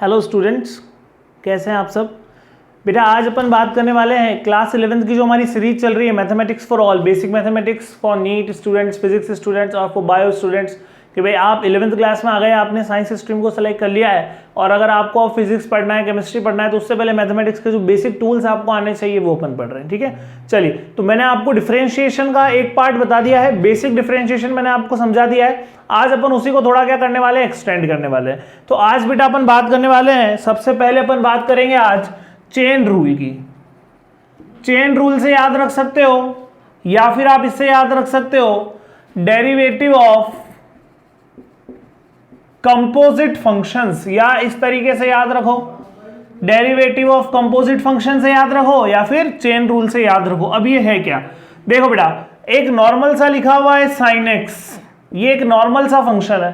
Hello students, कैसे हैं आप सब। बेटा आज अपन बात करने वाले हैं क्लास 11th की जो हमारी सीरीज चल रही है mathematics for all, basic mathematics for NEET students, physics students और फॉर बायो स्टूडेंट्स। कि भाई आप 11th क्लास में आ गए, आपने साइंस स्ट्रीम को सेलेक्ट कर लिया है और अगर आपको फिजिक्स पढ़ना है, केमिस्ट्री पढ़ना है तो उससे पहले मैथमेटिक्स के जो बेसिक टूल्स आपको आने चाहिए वो अपन पढ़ रहे हैं। ठीक है, चलिए तो मैंने आपको डिफरेंशिएशन का एक पार्ट बता दिया है, बेसिक डिफरेंशिएशन मैंने आपको समझा दिया है। आज अपन उसी को थोड़ा क्या करने वाले हैं, एक्सटेंड करने वाले हैं। तो आज बेटा अपन बात करने वाले हैं, सबसे पहले अपन बात करेंगे आज चेन रूल की। चेन रूल से याद रख सकते हो या फिर आप इससे याद रख सकते हो डेरिवेटिव ऑफ कंपोजिट फंक्शंस, या इस तरीके से याद रखो डेरिवेटिव ऑफ कंपोजिट फंक्शन से याद रखो या फिर चेन रूल से याद रखो। अब ये है क्या, देखो बेटा एक नॉर्मल सा लिखा हुआ है sin x, ये एक नॉर्मल सा फंक्शन है,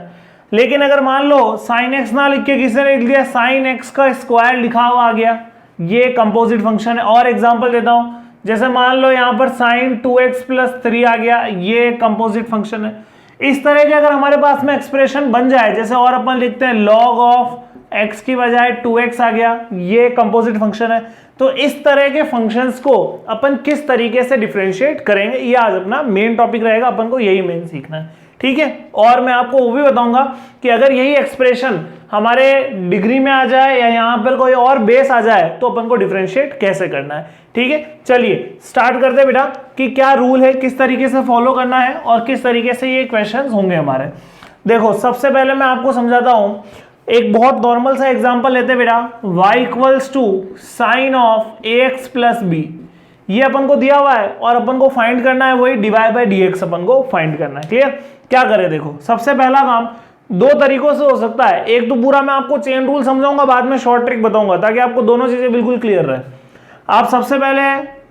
लेकिन अगर मान लो sin x ना लिख के किसी ने लिख दिया sin x का स्क्वायर लिखा हुआ आ गया, ये कंपोजिट फंक्शन है। और एग्जांपल देता हूं, जैसे मान लो यहां पर sin 2x + 3 आ गया, ये कंपोजिट फंक्शन है। इस तरह के अगर हमारे पास में एक्सप्रेशन बन जाए, जैसे और अपन लिखते हैं log ऑफ x की बजाय 2x आ गया, ये कंपोजिट फंक्शन है। तो इस तरह के फंक्शंस को अपन किस तरीके से डिफरेंशिएट करेंगे, ये आज अपना मेन टॉपिक रहेगा, अपन को यही मेन सीखना है। ठीक है, और मैं आपको वो भी बताऊंगा कि अगर यही एक्सप्रेशन हमारे डिग्री में आ जाए या यहाँ पर कोई और बेस आ जाए तो अपन को डिफरेंशिएट कैसे करना है। ठीक है, चलिए स्टार्ट करते हैं बेटा कि क्या रूल है, किस तरीके से फॉलो करना है और किस तरीके से ये क्वेश्चंस होंगे हमारे। देखो सबसे पहले मैं आपको समझाता हूं, एक बहुत नॉर्मल सा एग्जांपल लेते हैं बेटा, y = sin of ax + b, ये अपन को दिया हुआ है और अपन को फाइंड करना है वही dy/dx अपन को फाइंड करना है। क्लियर, क्या करें, देखो सबसे पहला काम दो तरीकों से हो सकता है। एक तो पूरा मैं आपको चेन रूल समझाऊंगा, बाद में शॉर्ट ट्रिक बताऊंगा ताकि आपको दोनों चीजें बिल्कुल क्लियर रहे। आप सबसे पहले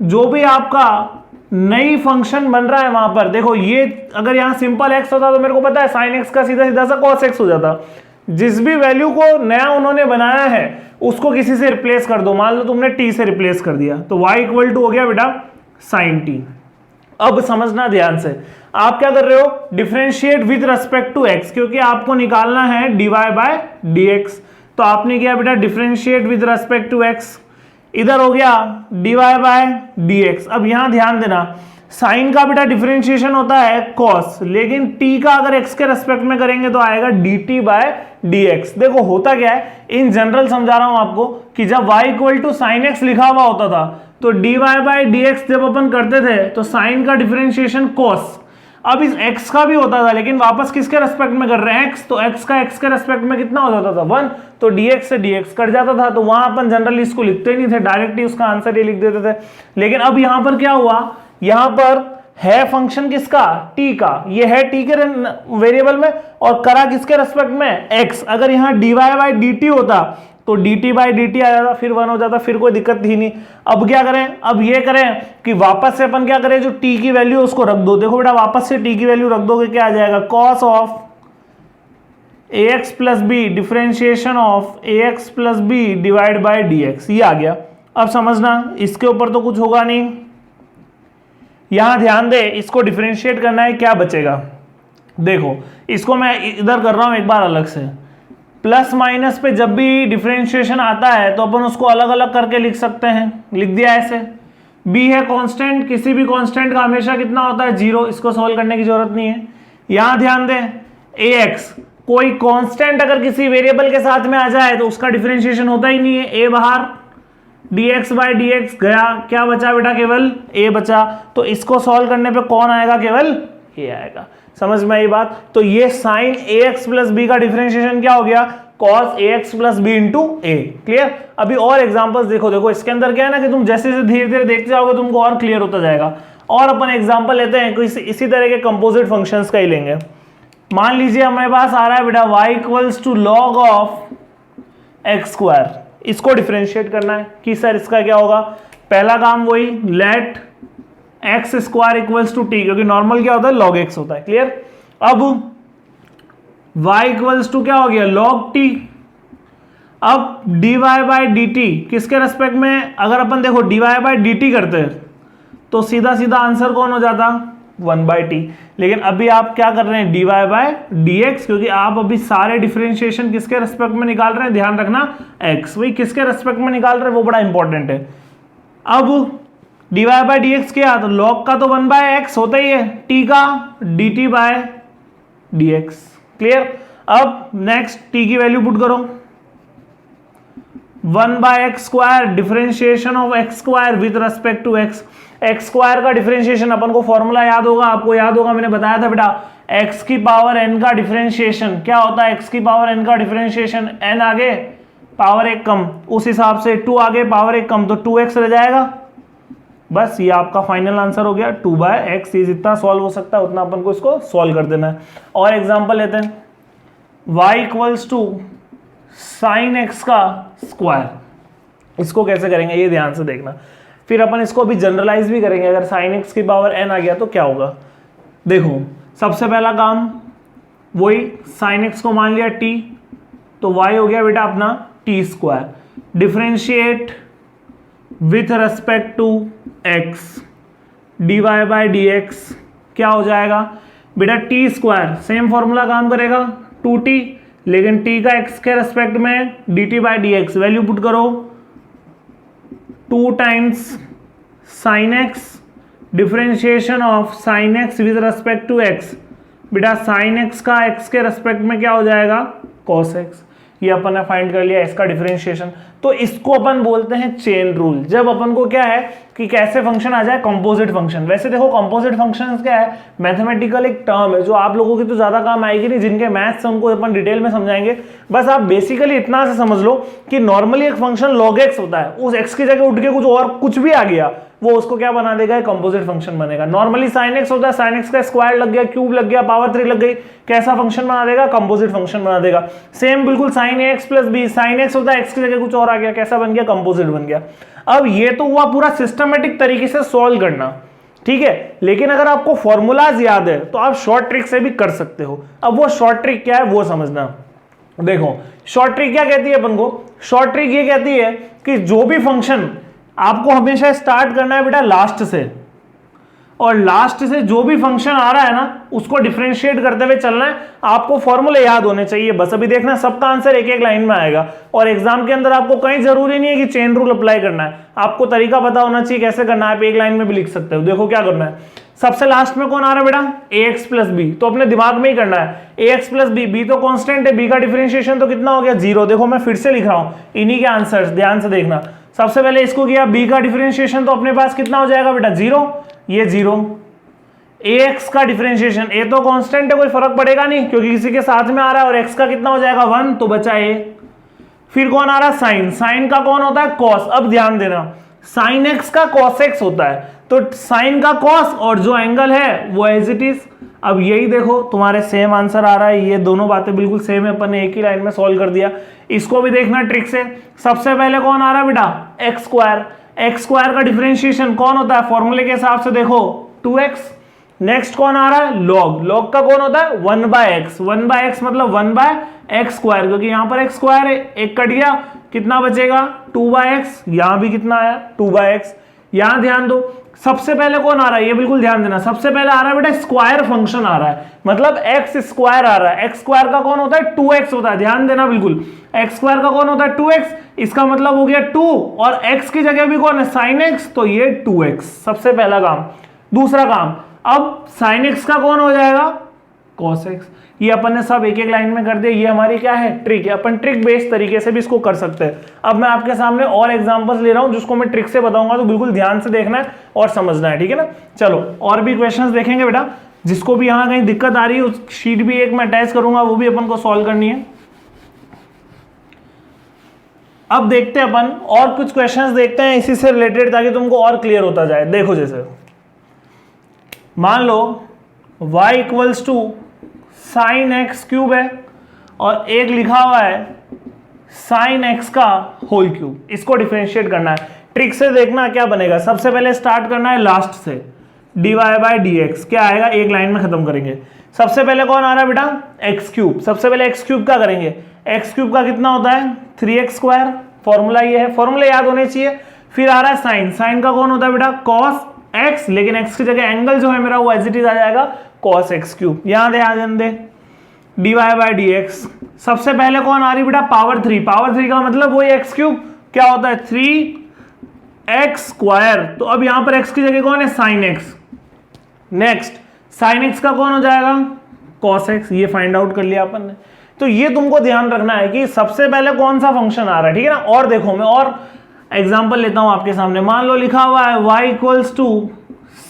जो भी आपका नई फंक्शन बन रहा है वहां पर देखो, ये अगर यहाँ सिंपल x होता तो मेरे को पता है sin x का सीधा सीधा सा cos x हो जाता। जिस भी वैल्यू को नया उन्होंने बनाया है उसको किसी से रिप्लेस कर दो, मान लो तुमने t से रिप्लेस कर दिया तो y = हो गया बेटा sin t। अब समझना ध्यान से, आप क्या कर रहे हो, differentiate with respect to x, क्योंकि आपको निकालना है dy/dx। तो आपने किया बेटा differentiate with respect to x, इधर हो गया dy/dx। अब यहां ध्यान देना, साइन का बेटा डिफरेंशिएशन होता है cos, लेकिन t का अगर x के रेस्पेक्ट में करेंगे तो आएगा dt/dx। देखो होता क्या है, इन जनरल समझा रहा हूं आपको कि जब y = sin x लिखा हुआ होता था तो dy/dx जब अपन करते थे तो साइन का डिफरेंशिएशन cos, अब इस x का भी होता था लेकिन वापस किसके रेस्पेक्ट में कर रहे हैं x, तो x का x के रेस्पेक्ट में कितना हो जाता था 1, तो dx से dx कट जाता था। तो वहां अपन जनरली इसको लिखते ही नहीं थे, डायरेक्टली उसका आंसर ये लिख देते थे। लेकिन अब यहां पर क्या हुआ, यहां पर है फंक्शन किसका, t का, ये है t के वेरिएबल में और करा किसके रेस्पेक्ट में x। अगर यहां dy/dt होता तो dt/dt आ जाता, फिर 1 हो जाता, फिर कोई दिक्कत ही नहीं। अब क्या करें, अब ये करें कि वापस से अपन क्या करें, जो t की वैल्यू उसको रख दो। देखो बेटा वापस से t की वैल्यू रख दोगे क्या आ जाएगा, cos of ax + b differentiation of ax + b / dx, ये आ गया। अब समझना इसके ऊपर तो कुछ होगा नहीं, यहां ध्यान दे, इसको डिफरेंशिएट करना है, क्या बचेगा। देखो इसको मैं इधर कर रहा हूं एक बार अलग से, प्लस माइनस पे जब भी डिफरेंशिएशन आता है तो अपन उसको अलग अलग करके लिख सकते हैं, लिख दिया ऐसे। b है कांस्टेंट, किसी भी कांस्टेंट का हमेशा कितना होता है 0, इसको सॉल्व करने की जरूरत नहीं है। यहां ध्यान दें ax, कोई कांस्टेंट अगर किसी वेरिएबल के साथ में आ जाए तो उसका डिफरेंशिएशन होता ही नहीं है, a बाहर, dx/dx गया, क्या बचा बेटा, केवल a बचा। तो इसको सॉल्व करने पे कौन आएगा, केवल a आएगा। समझ में आई बात। तो ये sin ax + b का डिफरेंशिएशन क्या हो गया, cos ax + b * a। Clear, अभी और एग्जांपल्स देखो इसके अंदर क्या है ना कि तुम जैसे जैसे धीरे धीरे देखते जाओगे तुमको और क्लियर होता जाएगा। और अपन एग्जांपल लेते हैं इसी तरह के कंपोजिट फंक्शंस का ही लेंगे। मान लीजिए हमारे पास आ रहा है बेटा y = log ऑफ x², इसको डिफरेंशिएट करना है कि सर इसका क्या होगा। पहला काम वही, लेट x² = t, क्योंकि नॉर्मल क्या होता है log x होता है। क्लियर, अब y = क्या हो गया log t। अब dy/dt किसके रेस्पेक्ट में, अगर अपन देखो dy/dt करते हैं तो सीधा सीधा आंसर कौन हो जाता, 1/t। लेकिन अभी आप क्या कर रहे हैं, dy/dx, क्योंकि आप अभी सारे डिफरेंशिएशन किसके रेस्पेक्ट में निकाल रहे हैं, ध्यान रखना x, वही किसके रेस्पेक्ट में निकाल रहे हैं वो बड़ा इंपॉर्टेंट है। अब dy/dx क्या, तो log का तो 1/x होता ही है, t का dt/dx। क्लियर। अब नेक्स्ट t की वैल्यू पुट करो, 1/x² differentiation of x² with respect to x। x² का डिफरेंशिएशन अपन को फॉर्मूला याद होगा, आपको याद होगा, मैंने बताया था बेटा, x की पावर n का डिफरेंशिएशन क्या होता है, x की पावर n का डिफरेंशिएशन, n आगे पावर 1 कम, उस हिसाब से 2 आगे पावर 1 कम, तो 2x रह जाएगा। बस ये आपका फाइनल आंसर हो गया 2/x। ये जितना सॉल्व हो सकता है उतना अपन को इसको सॉल्व कर देना है। और एग्जांपल लेते हैं, y = sin x का स्क्वायर, इसको कैसे करेंगे ये ध्यान से देखना। फिर अपन इसको अभी जनरलाइज भी करेंगे, अगर sin x की पावर n आ गया तो क्या होगा। देखो सबसे पहला काम वही, sin x को मान लिया t, तो y हो गया बेटा अपना t², differentiate with respect to x, dy/dx क्या हो जाएगा बेटा, t², सेम फॉर्मूला काम करेगा 2t, लेकिन t का x के रेस्पेक्ट में dt/dx, वैल्यू पुट करो 2 times sin x, differentiation of sin x with respect to x, बेटा sin x का x के रेस्पेक्ट में क्या हो जाएगा, cos x। ये अपन ने फाइंड कर लिया इसका डिफरेंशिएशन। तो इसको अपन बोलते हैं चेन रूल। जब अपन को क्या है कि कैसे फंक्शन आ जाए, कंपोजिट फंक्शन। वैसे देखो कंपोजिट फंक्शन क्या है, मैथमेटिकल एक टर्म है जो आप लोगों की तो ज्यादा काम आएगी नहीं, जिनके मैथ्स उनको अपन डिटेल में समझाएंगे। बस आप बेसिकली इतना से समझ लो कि नॉर्मली एक फंक्शन log x होता है, उस x की जगह उठ के कुछ और कुछ भी आ गया, वो उसको क्या बना देगा, कंपोजिट फंक्शन बनेगा। नॉर्मली sin x होता है, sin x का स्क्वायर लग गया, क्यूब लग गया, पावर 3 लग गई, कैसा फंक्शन बना देगा, कंपोजिट फंक्शन बना देगा। सेम बिल्कुल sin ax + b, sin x होता है, x की जगह कुछ और आ गया, कैसा बन गया, कंपोजिट बन गया। अब ये तो हुआ पूरा सिस्टमेटिक तरीके से सॉल्व करना, ठीक है। लेकिन अगर आपको फॉर्मूलाज याद है तो आप शॉर्ट ट्रिक से भी कर सकते हो। अब वो शॉर्ट ट्रिक क्या है वो समझना। देखो शॉर्ट ट्रिक क्या कहती है अपन को, शॉर्ट ट्रिक ये कहती है कि जो भी फंक्शन आपको हमेशा स्टार्ट करना है बेटा लास्ट से, और लास्ट से जो भी फंक्शन आ रहा है ना उसको डिफरेंशिएट करते हुए चलना है। आपको फॉर्मूले याद होने चाहिए बस। अभी देखना सबका आंसर एक एक लाइन में आएगा, और एग्जाम के अंदर आपको कहीं जरूरी नहीं है कि चेन रूल अप्लाई करना है, आपको तरीका पता होना चाहिए कैसे करना है। आप एक लाइन में भी लिख सकते हो। देखो क्या करना है, सबसे लास्ट में कौन आ रहा है बेटा, ax + b, तो अपने दिमाग में ही करना है ax + b, b तो कांस्टेंट है, b का डिफरेंशिएशन तो कितना हो गया 0। देखो मैं फिर से लिख रहा हूं इन्हीं के आंसर्स, ध्यान से देखना। सबसे पहले इसको किया, b का डिफरेंशिएशन तो अपने पास कितना हो जाएगा बेटा 0, ये 0। ax का डिफरेंशिएशन, a तो कांस्टेंट है कोई फर्क पड़ेगा नहीं क्योंकि किसी के साथ में आ रहा है, और x का कितना हो जाएगा 1, तो बचा a। फिर कौन आ रहा है साइन, साइन का कौन होता है cos। अब ध्यान देना sin x का cos x होता है, तो साइन का cos और जो एंगल है वो एज इट इज। अब यही देखो तुम्हारे सेम आंसर आ रहा है, ये दोनों बातें बिल्कुल सेम है, अपन ने एक ही लाइन में सॉल्व कर दिया। इसको भी देखना ट्रिक से। सबसे पहले कौन आ रहा है बेटा x² का डिफरेंशिएशन कौन होता है, फॉर्मूले के हिसाब से देखो 2x। नेक्स्ट कौन आ रहा है log का कौन होता है 1/x, 1/x मतलब 1/x², क्योंकि यहां पर x² है, एक कट गया, कितना बचेगा 2/x, यहां भी कितना आया 2/x। यहां ध्यान दो सबसे पहले कौन आ रहा है, ये बिल्कुल ध्यान देना, सबसे पहले आ रहा है बेटा स्क्वायर फंक्शन आ रहा है, मतलब x² आ रहा है। x² का कौन होता है 2x होता है, ध्यान देना बिल्कुल, x² का कौन होता है 2x, इसका मतलब हो गया 2, और x की जगह भी कौन है sin x, तो ये 2x। सबसे पहला काम। दूसरा काम, अब sin x का कौन हो जाएगा cos x। ये अपन ने सब एक एक लाइन में कर दिया, ये हमारी क्या है ट्रिक है, अपन ट्रिक बेस्ड तरीके से भी इसको कर सकते हैं। अब मैं आपके सामने और एग्जांपल्स ले रहा हूं जिसको मैं ट्रिक से बताऊंगा, तो बिल्कुल ध्यान से देखना है और समझना है, ठीक है ना। चलो और भी क्वेश्चंस देखेंगे बेटा, जिसको भी यहां कहीं दिक्कत आ रही है उस शीट भी एक मैं अटैच करूंगा, वो भी अपन को सॉल्व करनी है। अब देखते हैं अपन और कुछ क्वेश्चंस देखते हैं इसी से रिलेटेड, ताकि तुमको और क्लियर होता जाए। देखो जैसे मान लो y = sin x³ है, और एक लिखा हुआ है sin x का होल क्यूब, इसको डिफरेंशिएट करना है। ट्रिक से देखना क्या बनेगा, सबसे पहले स्टार्ट करना है लास्ट से, dy/dx क्या आएगा, एक लाइन में खत्म करेंगे। सबसे पहले कौन आ रहा है बेटा x³, सबसे पहले x³ का करेंगे, x³ का कितना होता है 3x², फॉर्मूला ये है, फॉर्मूला याद होने चाहिए। फिर आ रहा है साइन, साइन का कौन होता है बेटा cos x, लेकिन x की जगह एंगल जो है मेरा वो एज इट इज आ जाएगा cos x क्यूब। यहां ध्यान दे dy बाई डी एक्स, सबसे पहले कौन आ रही बेटा पावर 3, पावर 3 का मतलब वही x क्यूब, क्या होता है 3x स्क्वायर, तो अब यहां पर x की जगह कौन है sin x। Next sin x का कौन हो जाएगा cos x, ये फाइंड आउट कर लिया अपन ने। तो ये तुमको ध्यान रखना है कि सबसे पहले कौन सा फंक्शन आ रहा है, ठीक है ना। और देखो मैं और एग्जांपल लेता हूं आपके सामने, मान लो लिखा हुआ है y equals to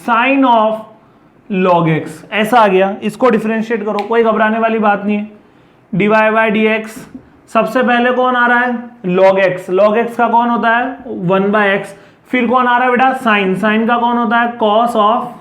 sine of log x, ऐसा आ गया, इसको डिफरेंशिएट करो, कोई घबराने वाली बात नहीं है। dy बाई डी एक्स, सबसे पहले कौन आ रहा है log x, log x का कौन होता है 1 बाई एक्स, फिर कौन आ रहा है बेटा साइन, साइन का कौन होता है cos ऑफ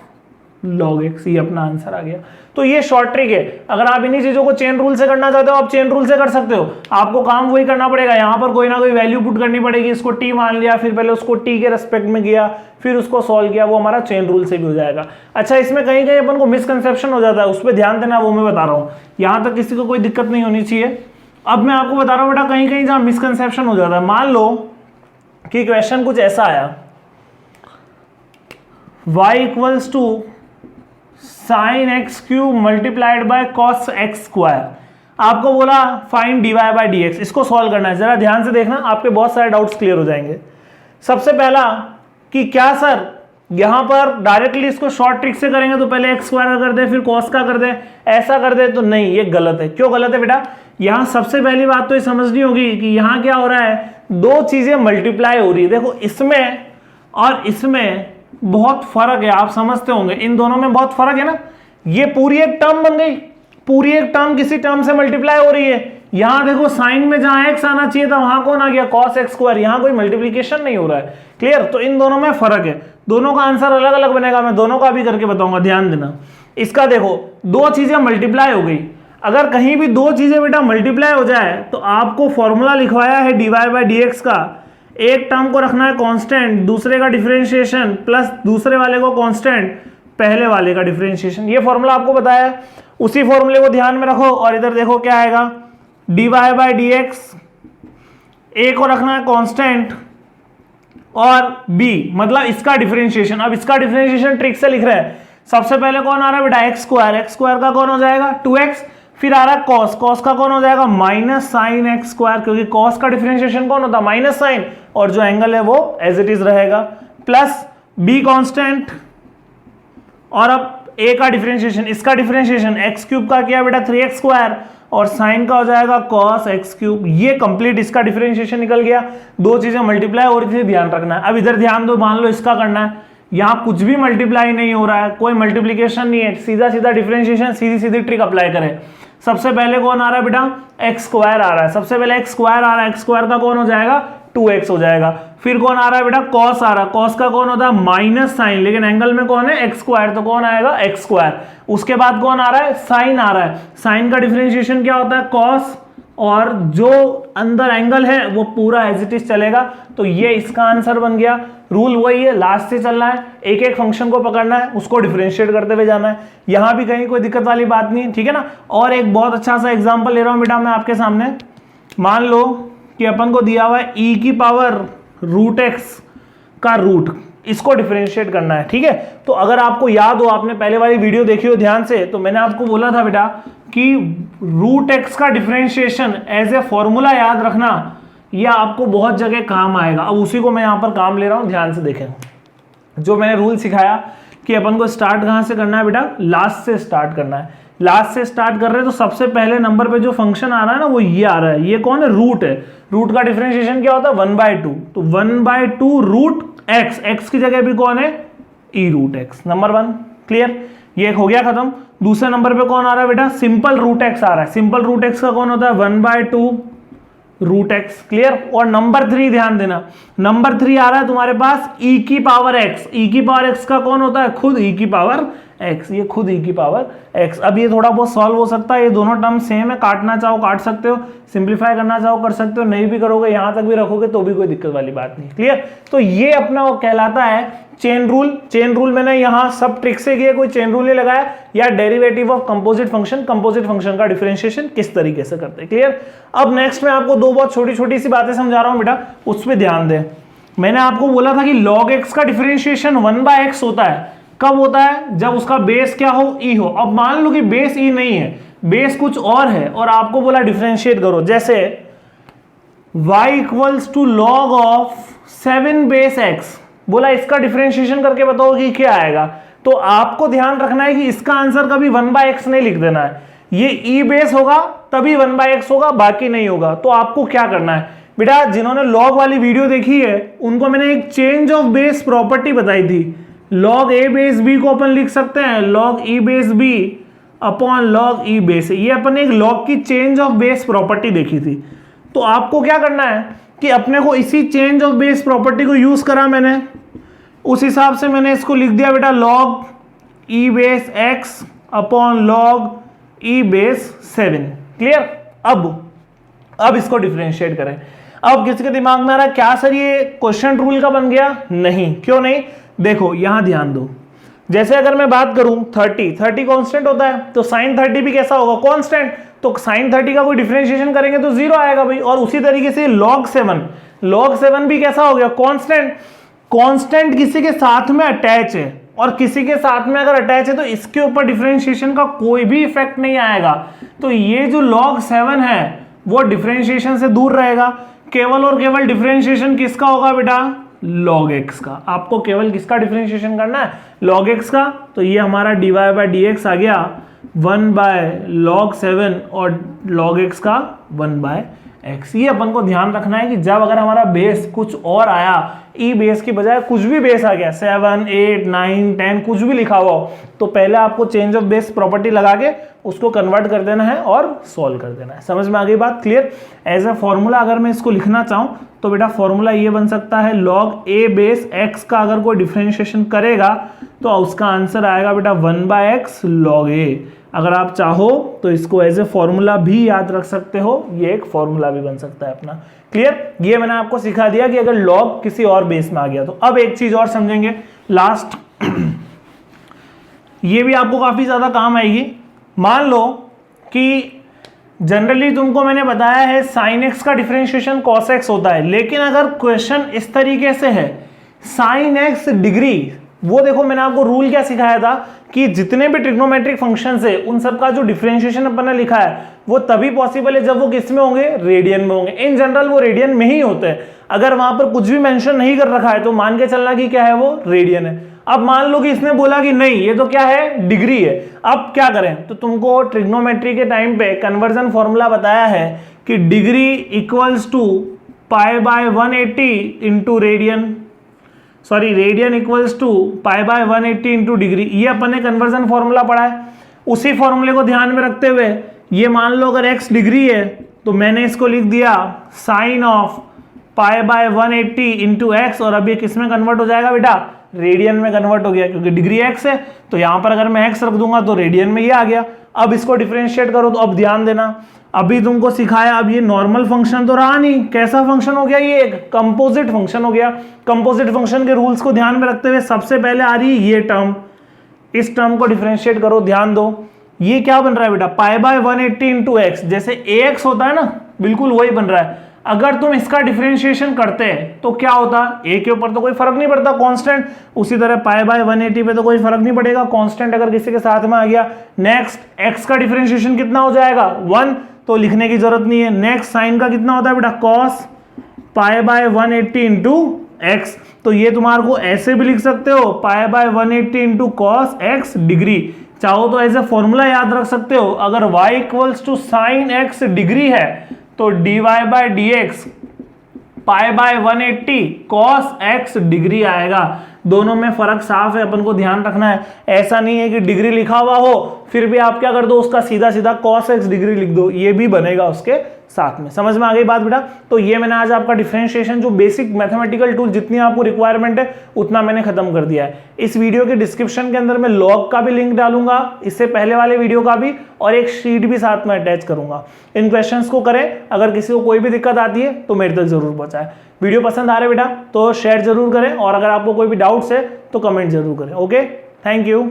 log x, ये अपना आंसर आ गया। तो ये शॉर्ट ट्रिक है, अगर आप इन्हीं चीजों को चेन रूल से करना चाहते हो आप चेन रूल से कर सकते हो। आपको काम वही करना पड़ेगा, यहाँ पर कोई ना कोई वैल्यू पुट करनी पड़ेगी, इसको t मान लिया, फिर पहले उसको t के रेस्पेक्ट में किया, फिर उसको सॉल्व किया, वो हमारा चेन रूल से भी हो जाएगा। अच्छा, इसमें कहीं कहीं अपन को मिसकंसेप्शन हो जाता है, उस पर ध्यान देना, वो मैं बता रहा हूँ, यहाँ तक किसी को कोई दिक्कत नहीं होनी चाहिए। अब मैं आपको बता रहा हूँ बेटा कहीं कहीं जहाँ मिसकंसेप्शन हो जाता है, मान लो कि क्वेश्चन कुछ ऐसा आया, y equals to sine x cube multiplied by cos x square, आपको बोला find dy by d x, इसको सॉल्व करना है। जरा ध्यान से देखना, आपके बहुत सारे डाउट्स क्लियर हो जाएंगे। सबसे पहला कि क्या सर यहां पर डायरेक्टली इसको शॉर्ट ट्रिक से करेंगे तो पहले एक्स स्क्वायर का कर दे फिर कॉस का कर दे, ऐसा कर दे, तो नहीं, ये गलत है। क्यों गलत है बेटा, यहां सबसे पहली बात तो ये समझनी होगी कि यहां क्या हो रहा है, दो चीजें मल्टीप्लाई हो रही है। देखो इसमें और इसमें बहुत फर्क है, आप समझते होंगे, इन दोनों में बहुत फर्क है ना। ये पूरी एक टर्म बन गई, पूरी एक टर्म किसी टर्म से मल्टीप्लाई हो रही है। यहां देखो साइन में जहां एक्स आना चाहिए था वहां कौन आ गया cos x स्क्वायर, यहां कोई मल्टीप्लिकेशन नहीं हो रहा है। क्लियर, तो इन दोनों में फर्क है, दोनों का आंसर अलग अलग बनेगा, मैं दोनों का भी करके बताऊंगा, ध्यान देना। इसका देखो दो चीजें मल्टीप्लाई हो गई, अगर कहीं भी दो चीजें बेटा मल्टीप्लाई हो जाए तो आपको फॉर्मूला लिखवाया है dy बाई डी एक्स का, एक टर्म को रखना है कांस्टेंट, दूसरे का डिफरेंशिएशन प्लस दूसरे वाले को कांस्टेंट, पहले वाले का डिफरेंशिएशन, ये फॉर्मूला आपको बताया है, उसी फॉर्मूले को ध्यान में रखो। और इधर देखो क्या आएगा dy बाई डी एक्स, ए को रखना है कांस्टेंट और b मतलब इसका डिफरेंशिएशन। अब इसका डिफरेंशिएशन ट्रिक से लिख रहे हैं, सबसे पहले कौन आ रहा है बेटा एक्स स्क्वायर, एक्स स्क्वायर का कौन हो जाएगा 2x, फिर आ रहा है कॉस, कॉस का कौन हो जाएगा माइनस साइन एक्स स्क्वायर, क्योंकि कॉस का डिफरेंशिएशन कौन होता है माइनस साइन, और जो एंगल है वो एज इट इज रहेगा, प्लस b कांस्टेंट, और अब a का डिफरेंशिएशन, इसका डिफरेंशिएशन एक्स क्यूब का क्या बेटा 3x स्क्वायर, और साइन का हो जाएगा cos x क्यूब। ये कंप्लीट इसका डिफरेंशिएशन निकल गया, दो चीजें मल्टीप्लाई हो रही थी, ध्यान रखना है। अब इधर ध्यान दो, मान लो इसका करना है, यहाँ कुछ भी मल्टीप्लाई नहीं हो रहा है, कोई मल्टीप्लीकेशन नहीं है, सीधा सीधा डिफरेंशिएशन, सीधी सीधी ट्रिक अप्लाई करें। सबसे पहले कौन आ रहा है बेटा एक्स स्क्वायर आ रहा है, सबसे पहले एक्स स्क्वायर आ रहा है, एक्स स्क्वायर का कौन हो जाएगा 2x हो जाएगा, फिर कौन आ रहा है बेटा cos आ रहा है, cos का कौन होता है माइनस साइन, लेकिन एंगल में कौन है एक्स स्क्वायर, तो कौन आएगा एक्स स्क्वायर। उसके बाद कौन आ रहा है साइन आ रहा है, साइन का डिफरेंशिएशन क्या होता है cos, और जो अंदर एंगल है वो पूरा एज इट इज चलेगा। तो ये इसका आंसर बन गया। रूल वही है, लास्ट से चलना है, एक एक फंक्शन को पकड़ना है, उसको डिफरेंशिएट करते हुए जाना है, यहां भी कहीं कोई दिक्कत वाली बात नहीं है, ठीक है ना। और एक बहुत अच्छा सा एग्जांपल ले रहा हूं बेटा मैं आपके सामने, मान लो कि अपन को दिया हुआ है e की पावर रूट एक्स का रूट, इसको डिफरेंशिएट करना है, ठीक है। तो अगर आपको याद हो, आपने पहले वाली वीडियो देखी हो ध्यान से, तो मैंने आपको बोला था बेटा कि रूट एक्स का डिफरेंशिएशन एज ए फॉर्मूला याद रखना, यह आपको बहुत जगह काम आएगा। अब उसी को मैं यहां पर काम ले रहा हूं, ध्यान से देखें। जो मैंने रूल सिखाया कि अपन को स्टार्ट कहां से करना है बेटा, लास्ट से स्टार्ट करना है। लास्ट से स्टार्ट कर रहे हैं तो सबसे पहले नंबर पे जो फंक्शन आ रहा है ना वो ये आ रहा है, ये कौन है रूट है, रूट का डिफरेंशिएशन क्या होता है 1/2, तो 1/2 रूट एक्स, एक्स की जगह भी कौन है ई रूट एक्स, नंबर 1 क्लियर, ये हो गया खत्म। दूसरे नंबर पे कौन आ रहा है बेटा सिंपल रूट एक्स आ रहा है, सिंपल रूट एक्स का कौन होता है 1/2 रूट एक्स, क्लियर। और नंबर 3 ध्यान देना, नंबर 3 आ रहा है तुम्हारे पास e की पावर x, e की पावर x का कौन होता है खुद e की पावर x, ये खुद e की पावर x। अब ये थोड़ा बहुत सॉल्व हो सकता है, ये दोनों टर्म सेम है, काटना चाहो काट सकते हो, सिंप्लीफाई करना चाहो कर सकते हो, नहीं भी करोगे यहां तक भी रखोगे तो भी कोई दिक्कत वाली बात नहीं, क्लियर। तो ये अपना वो कहलाता है चेन रूल। चेन रूल मैंने यहाँ सब ट्रिक से किया, कोई चेन रूल नहीं लगाया, या derivative of composite function, composite function का डिफरेंशिएशन किस तरीके से करते हैं, क्लियर। अब नेक्स्ट मैं आपको दो बहुत छोटी छोटी सी बातें समझा रहा हूं बेटा, उस पर ध्यान दें। मैंने आपको बोला था कि log x का डिफरेंशिएशन 1/x होता है। कब होता है? जब उसका बेस क्या हो? e हो। अब मान लो कि बेस e नहीं है, बेस कुछ और है, और आपको बोला डिफरेंशिएट करो। जैसे y equals to log of 7 base x, बोला इसका डिफरेंशिएशन करके बताओ कि क्या आएगा। तो आपको ध्यान रखना है कि इसका आंसर कभी 1/x नहीं लिख देना है, ये e बेस होगा तभी 1/x होगा, बाकी नहीं होगा। तो आपको क्या करना है बेटा, जिन्होंने लॉग वाली वीडियो देखी है उनको मैंने एक चेंज ऑफ बेस प्रॉपर्टी बताई थी। लॉग a बेस b को अपन लिख सकते हैं log e base b upon log e base. ये अपन एक लॉग की चेंज ऑफ बेस प्रॉपर्टी देखी थी। तो आपको क्या करना है कि अपने को इसी चेंज ऑफ बेस प्रॉपर्टी को यूज करा मैंने, उस हिसाब से मैंने इसको लिख दिया बेटा log e base x upon log e base 7। Clear? अब इसको डिफरेंशिएट करें। अब किसी के दिमाग में आ रहा है क्या सर ये क्वेश्चन रूल का बन गया? नहीं। क्यों नहीं? देखो यहां ध्यान दो। जैसे अगर मैं बात करूं 30 कांस्टेंट होता है, तो sin 30 भी कैसा होगा? कांस्टेंट। तो sin 30 का कोई डिफरेंशिएशन करेंगे तो 0 आएगा भाई। और उसी तरीके से log 7 भी कैसा हो गया? कांस्टेंट। कांस्टेंट किसी के साथ में अटैच है, और किसी के साथ में अगर अटैच है तो इसके ऊपर डिफरेंशिएशन का कोई भी इफेक्ट नहीं आएगा। तो ये जो log 7 है वो डिफरेंशिएशन से दूर रहेगा। केवल और केवल डिफरेंशिएशन किसका होगा बेटा? log x का। आपको केवल किसका डिफरेंशिएशन करना है? log x का। तो ये हमारा dy/dx आ गया 1/log 7 और log x का 1/x। ये अपन को ध्यान रखना है कि जब अगर हमारा बेस कुछ और आया, ई बेस की बजाय कुछ भी बेस आ गया, 7, 8, 9, 10 कुछ भी लिखा हुआ हो, तो पहले आपको चेंज ऑफ बेस प्रॉपर्टी लगा के उसको कन्वर्ट कर देना है और सॉल्व कर देना है। समझ में आ गई बात? क्लियर? एज अ फॉर्मूला अगर मैं इसको लिखना चाहूं तो बेटा फॉर्मूला ये बन सकता है log a बेस x का अगर कोई डिफरेंशिएशन करेगा तो उसका आंसर आएगा बेटा 1/x log a। अगर आप चाहो तो इसको एज ए फॉर्मूला भी याद रख सकते हो, ये एक फॉर्मूला भी बन सकता है अपना। क्लियर? ये मैंने आपको सिखा दिया कि अगर log किसी और बेस में आ गया तो। अब एक चीज और समझेंगे लास्ट ये भी आपको काफी ज्यादा काम आएगी। मान लो कि जनरली तुमको मैंने बताया है sin x का डिफरेंशिएशन cos x होता है, लेकिन अगर क्वेश्चन इस तरीके से है sin x डिग्री, वो देखो मैंने आपको रूल क्या सिखाया था कि जितने भी ट्रिग्नोमेट्रिक फंक्शंस है उन सब का जो डिफरेंशिएशन अपन ने लिखा है वो तभी पॉसिबल है जब वो किस में होंगे? रेडियन में होंगे। इन जनरल वो रेडियन में ही होते हैं। अगर वहां पर कुछ भी मेंशन नहीं कर रखा है तो मान के चलना कि क्या है? वो रेडियन है। अब मान लो कि इसने बोला कि नहीं ये तो क्या है? डिग्री है। अब क्या करें? तो तुमको ट्रिग्नोमेट्री के टाइम पे कन्वर्जन फॉर्मूला बताया है कि degree equals to π/180 into radian, sorry radian equals to π/180 into degree. ये अपन ने कन्वर्जन फॉर्मूला पढ़ा है। उसी फॉर्मूले को ध्यान में रखते हुए ये मान लो अगर x डिग्री है तो मैंने इसको लिख दिया साइन ऑफ π/180 इंटू एक्स, और अब ये किस में कन्वर्ट हो जाएगा बेटा? रेडियन में कन्वर्ट हो गया, क्योंकि डिग्री x है तो यहां पर अगर मैं x रख दूंगा तो रेडियन में ये आ गया। अब इसको डिफरेंशिएट करो तो अब ध्यान देना, अभी तुमको सिखाया, अब ये नॉर्मल फंक्शन तो रहा नहीं, कैसा फंक्शन हो गया? ये एक कंपोजिट फंक्शन हो गया। कंपोजिट फंक्शन के रूल्स को ध्यान में रखते हुए सबसे पहले आ रही है ये टर्म, इस टर्म को डिफरेंशिएट करो। ध्यान दो ये क्या बन रहा है बेटा? π/180 इंटू एक्स, जैसे ax होता है ना, बिल्कुल वही बन रहा है। अगर तुम इसका डिफरेंशिएशन करते तो क्या होता? a के ऊपर तो कोई फर्क नहीं पड़ता, कांस्टेंट। उसी तरह π/180 पे तो कोई फर्क नहीं पड़ेगा, कांस्टेंट अगर किसी के साथ में आ गया। नेक्स्ट x का डिफरेंशिएशन कितना हो जाएगा? 1, तो लिखने की जरूरत नहीं है। नेक्स्ट साइन का कितना होता है बेटा? cos π/180 इंटू एक्स, तो ये तुम्हारे को ऐसे भी लिख सकते हो π/180 इंटू cos x डिग्री। चाहो तो एज ए फॉर्मूला याद रख सकते हो, अगर y equals to sine x degree है तो dy/dx π/180 cos x डिग्री आएगा। दोनों में फर्क साफ है, अपन को ध्यान रखना है। ऐसा नहीं है कि डिग्री लिखा हुआ हो फिर भी आप क्या कर दो, उसका सीधा सीधा cos x डिग्री लिख दो, ये भी बनेगा उसके साथ में। समझ में आ गई बात बेटा? तो ये मैंने आज आपका डिफरेंशिएशन जो बेसिक मैथमेटिकल टूल जितनी आपको रिक्वायरमेंट है उतना मैंने खत्म कर दिया है। इस वीडियो के डिस्क्रिप्शन के अंदर मैं लॉग का भी लिंक डालूंगा, इससे पहले वाले वीडियो का भी, और एक शीट भी साथ में अटैच करूंगा। इन क्वेश्चंस को करें, अगर किसी को कोई भी दिक्कत आती है तो मेरे तक जरूर पहुंचाए। वीडियो पसंद आ रहा है बेटा तो शेयर जरूर करें, और अगर आपको कोई भी डाउट्स है तो कमेंट जरूर करें। Okay, thank you.